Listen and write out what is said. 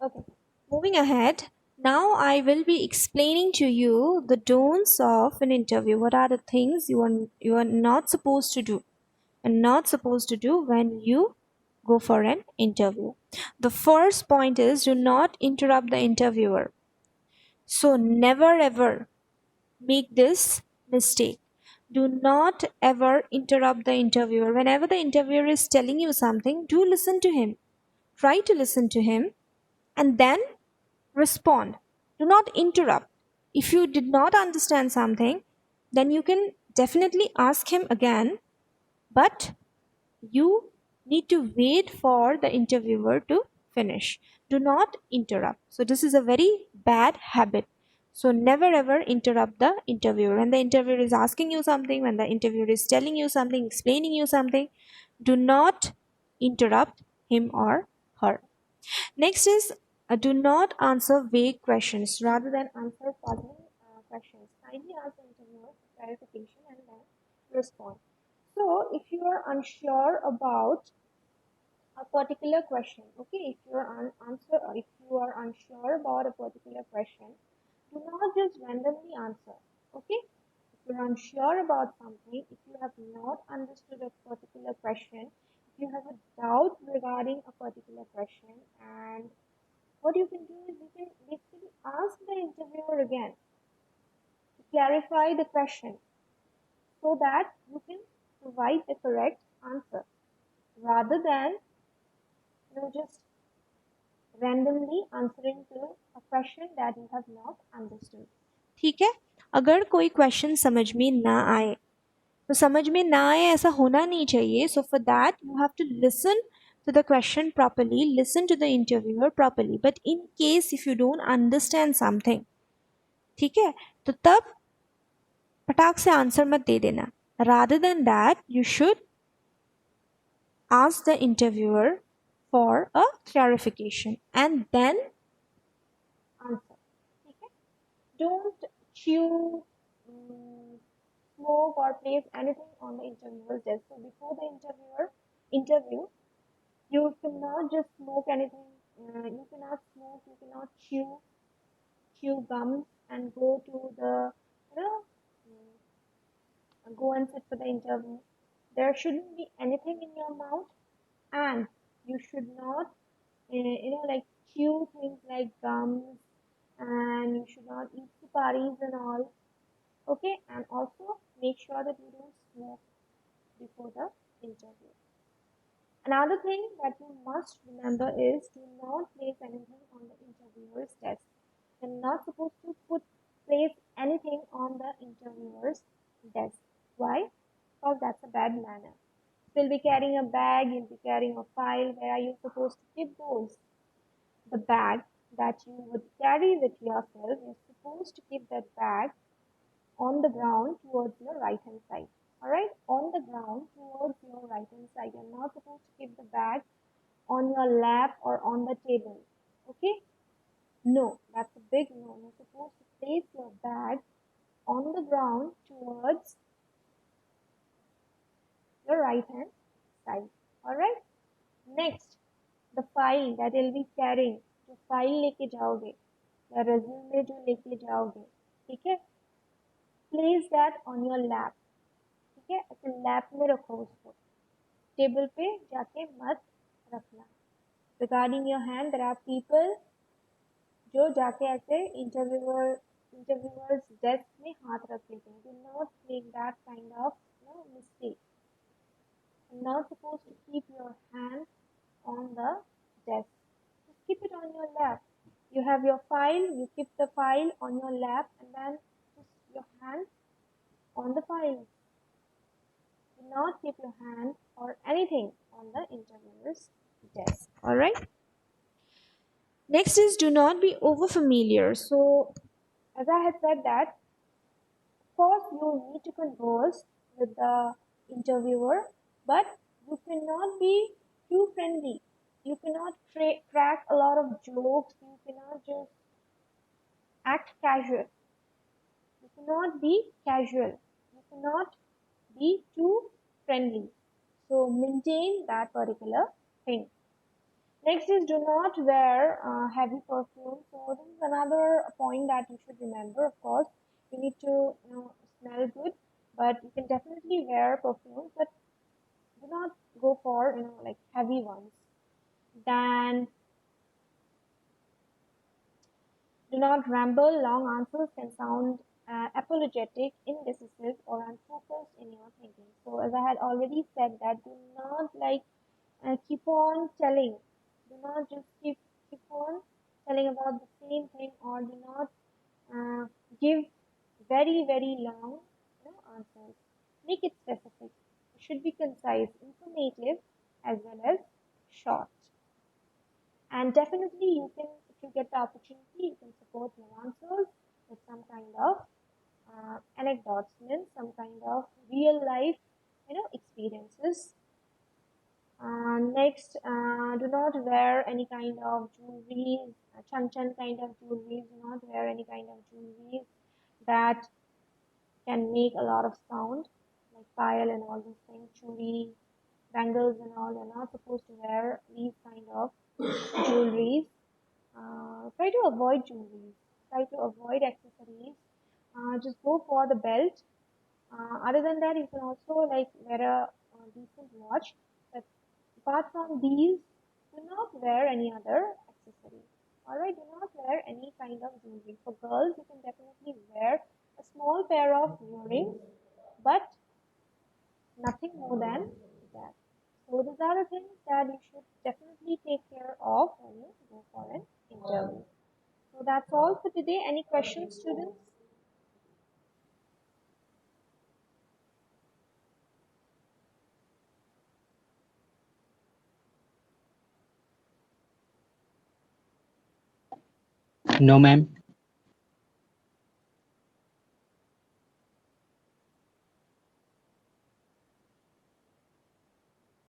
Okay, moving ahead. Now I will be explaining to you the don'ts of an interview. What are the things you are not supposed to do and not supposed to do when you go for an interview. The first point is do not interrupt the interviewer. So never ever make this mistake. Do not ever interrupt the interviewer. Whenever the interviewer is telling you something, do listen to him. Try to listen to him and then respond. Do not interrupt. If you did not understand something, then you can definitely ask him again, but you need to wait for the interviewer to finish. Do not interrupt. So, this is a very bad habit. So, never ever interrupt the interviewer. When the interviewer is asking you something, when the interviewer is telling you something, explaining you something, do not interrupt him or her. Next is do not answer vague questions rather than answer puzzling questions. Kindly ask the interviewer for clarification and then respond. So, if you are unsure about a particular question, okay, if you are unsure about a particular question, do not just randomly answer, okay. If you're unsure about something, if you have not understood a particular question, if you have a doubt regarding a particular question, and what you can do is you can basically ask the interviewer again to clarify the question so that you can provide the correct answer rather than just randomly answering to a question that you have not understood. ठीक है, अगर कोई question समझ में ना आए तो समझ में ना आए ऐसा होना नहीं चाहिए. So for that you have to listen to the question properly, listen to the interviewer properly. But in case if you don't understand something, ठीक है, तो तब पटाख से आंसर मत दे देना. Rather than that, you should ask the interviewer for a clarification and then answer. ठीक है? Don't chew, smoke, or place anything on the interviewer's desk. So before the interview, you cannot just smoke anything. You cannot smoke. You cannot chew gums and go to the go and sit for the interview. There shouldn't be anything in your mouth, and you should not, like chew things like gums, and you should not eat suparis and all. Okay, and also make sure that you don't smoke before the interview. Another thing that you must remember is do not place anything on the interviewer's desk. You're not supposed to place anything on the interviewer's desk. Why? Because that's a bad manner. You'll be carrying a bag, you'll be carrying a file. Where are you supposed to keep those? The bag that you would carry with yourself, you're supposed to keep that bag on the ground towards your right hand side. Alright, on the ground towards your right hand side. You're not supposed to keep the bag on your lap or on the table. Okay? No, that's a big no. You're supposed to place your bag on the ground towards your right hand side. Alright? Next, the file that you'll be carrying. जो file लेके जाओगे या resume जो लेके जाओगे, ठीक है, place that on your lap. ठीक है, ऐसे लैप में रखो उसको, टेबल पे जाके मत रखना. Regarding your hand, there are people जो जाके ऐसे इंटरव्यूअर्स डेस्क में हाथ रख लेते हैं. Do not make that kind of mistake. Not supposed to keep your hand on the desk. Just keep it on your lap. You have your file, you keep the file on your lap and then just your hand on the file. Do not keep your hand or anything on the interviewer's desk. Alright? Next is do not be over familiar. So, as I had said that, of course you need to converse with the interviewer, but you cannot be too friendly. You cannot crack a lot of jokes. You cannot just act casual. You cannot be casual. You cannot be too friendly. So maintain that particular thing. Next is do not wear heavy perfume. So this is another point that you should remember. Of course, you need to smell good, but you can definitely wear perfumes, but do not go for like heavy ones. Then do not ramble. Long answers can sound apologetic, indecisive, or unfocused in your thinking. So as I had already said that do not like keep on telling. Do not just keep on telling about the same thing, or do not uh, give very long answers. Make it specific. It should be concise, informative, as well as short. And definitely you can, if you get the opportunity, you can support your answers with some kind of anecdotes, means some kind of real life, experiences. Next, do not wear any kind of jewelry, chan kind of jewelry. Do not wear any kind of jewelry that can make a lot of sound, like pile and all these things, churi, bangles and all. You're not supposed to wear these kind of jewelries. Try to avoid jewelries. Try to avoid accessories. Just go for the belt. Other than that, you can also like wear a decent watch. But apart from these, do not wear any other accessory. Alright, do not wear any kind of jewelry. For girls, you can definitely wear a small pair of earrings, but nothing more than that. So these are the things that you should definitely take care of when you go for an interview. So that's all for today. Any questions, students? No, ma'am.